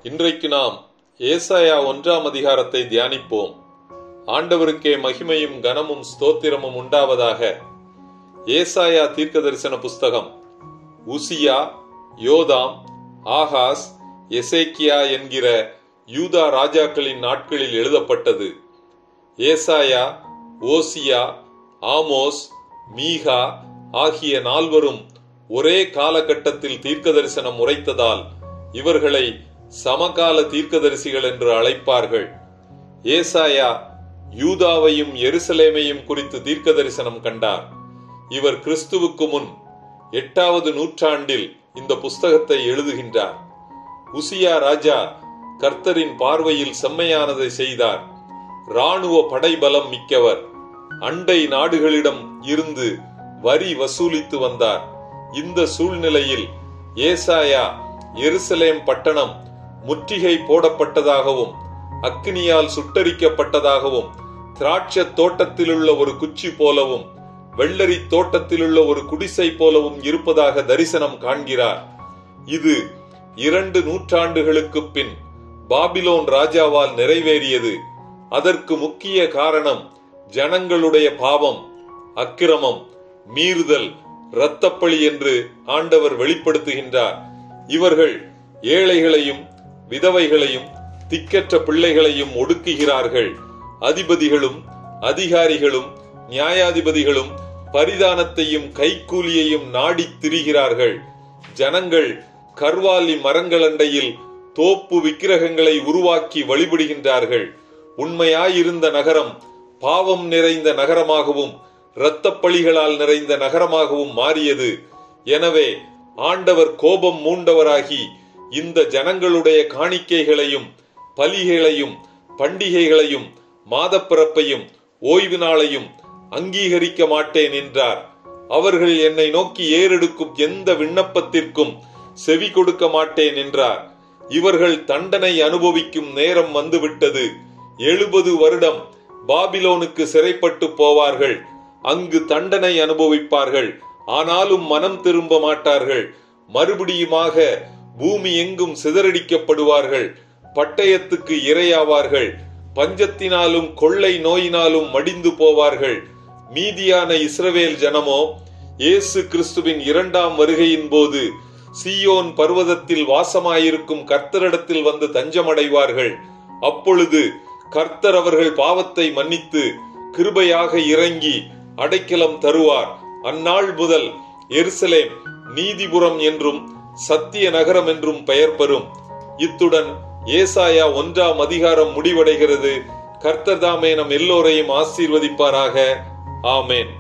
இன்றைக்கு நாம் ஏசாயா 1ஆம் அதிகாரத்தை தியானிப்போம். ஆண்டவருக்கே மகிமையும் கனமும் ஸ்தோத்திரமும் உண்டாவதாக. ஏசாயா தீர்க்கதரிசன புஸ்தகம் உசியா, யோதாம், ஆகாஸ், எசேக்கியா என்கிற யூதா ராஜாக்களின் நாட்களில் எழுதப்பட்டது. ஏசாயா, ஓசியா, ஆமோஸ், மீகா ஆகிய 4 ஒரே காலகட்டத்தில் தீர்க்கதரிசனம் உரைத்ததால் இவர்களை சமகால தீர்க்கதரிசிகள் என்று அழைப்பார்கள். ஏசாயா யூதாவையும் எருசலேமையும் குறித்து தீர்க்கதரிசனம் கண்டார். இவர் கிறிஸ்துவுக்கு முன் 8வது நூற்றாண்டில் இந்த புஸ்தகத்தை எழுதுகின்றார். உசியா ராஜா கர்த்தரின் பார்வையில் செம்மையானதை செய்தார். இராணுவ படைபலம் மிக்கவர். அண்டை நாடுகளிடம் இருந்து வரி வசூலித்து வந்தார். இந்த சூழ்நிலையில் ஏசாயா எருசலேம் பட்டணம் முற்றுகை போடப்பட்டதாகவும் அக்கினியால் சுட்டரிக்கப்பட்டதாகவும் திராட்சை தோட்டத்திலுள்ள ஒரு குச்சி போலவும் வெள்ளரி தோட்டத்திலுள்ள ஒரு குடிசை போலவும் இருப்பதாக தரிசனம் காண்கிறார். இது 2 நூற்றாண்டுகளுக்கு பின் பாபிலோன் ராஜாவால் நிறைவேறியது. அதற்கு முக்கிய காரணம் ஜனங்களுடைய பாவம், அக்கிரமம், மீறுதல், இரத்தப்பழி என்று ஆண்டவர் வெளிப்படுத்துகின்றார். இவர்கள் ஏழைகளையும் விதவைகளையும் திக்கற்ற பிள்ளைகளையும் ஒடுக்குகிறார்கள். அதிபதிகளும் அதிகாரிகளும் நியாயாதிபதிகளும் பரிதானத்தையும் கைக்கூலியையும் நாடி திரிகிறார்கள். ஜனங்கள் கர்வாலி மரங்களண்டையில் தோப்பு விக்கிரகங்களை உருவாக்கி வழிபடுகின்றார்கள். உண்மையாயிருந்த நகரம் பாவம் நிறைந்த நகரமாகவும் இரத்தப்பழிகளால் நிறைந்த நகரமாகவும் மாறியது. எனவே ஆண்டவர் கோபம் மூண்டவராகி இந்த ஜனங்களுடைய காணிக்கைகளையும் பலிகளையும் பண்டிகைகளையும் மாதப்பிறப்பையும் ஓய்வு நாளையும் அங்கீகரிக்க மாட்டேன் என்றார். அவர்கள் என்னை நோக்கி ஏறெடுக்கும் எந்த விண்ணப்பத்திற்கும் செவி கொடுக்க மாட்டேன் என்றார். இவர்கள் தண்டனை அனுபவிக்கும் நேரம் வந்துவிட்டது. 70 வருடம் பாபிலோனுக்கு சிறைப்பட்டு போவார்கள். அங்கு தண்டனை அனுபவிப்பார்கள். ஆனாலும் மனம் திரும்ப மாட்டார்கள். மறுபடியுமாக பூமி எங்கும் சிதறடிக்கப்படுவார்கள். பட்டயத்துக்கு இரையாவார்கள். பஞ்சத்தினாலும் கொள்ளை நோயினாலும் மடிந்து போவார்கள். மீதியான இஸ்ரவேல் ஜனமோ இயேசு கிறிஸ்துவின் 2ஆம் வருகையின் போது சீயோன் பர்வதத்தில் வாசமாயிருக்கும் கர்த்தரிடத்தில் வந்து தஞ்சமடைவார்கள். அப்பொழுது கர்த்தர் அவர்கள் பாவத்தை மன்னித்து கிருபையாக இறங்கி அடைக்கலம் தருவார். அந்நாள் முதல் எருசலேம் நீதிபுரம் என்றும் சத்திய நகரம் என்றும் பெயர் பெறும். இத்துடன் ஏசாயா 1ஆம் அதிகாரம் முடிவடைகிறது. கர்த்தர் தாமே நம் எல்லோரையும் ஆசீர்வதிப்பாராக. ஆமேன்.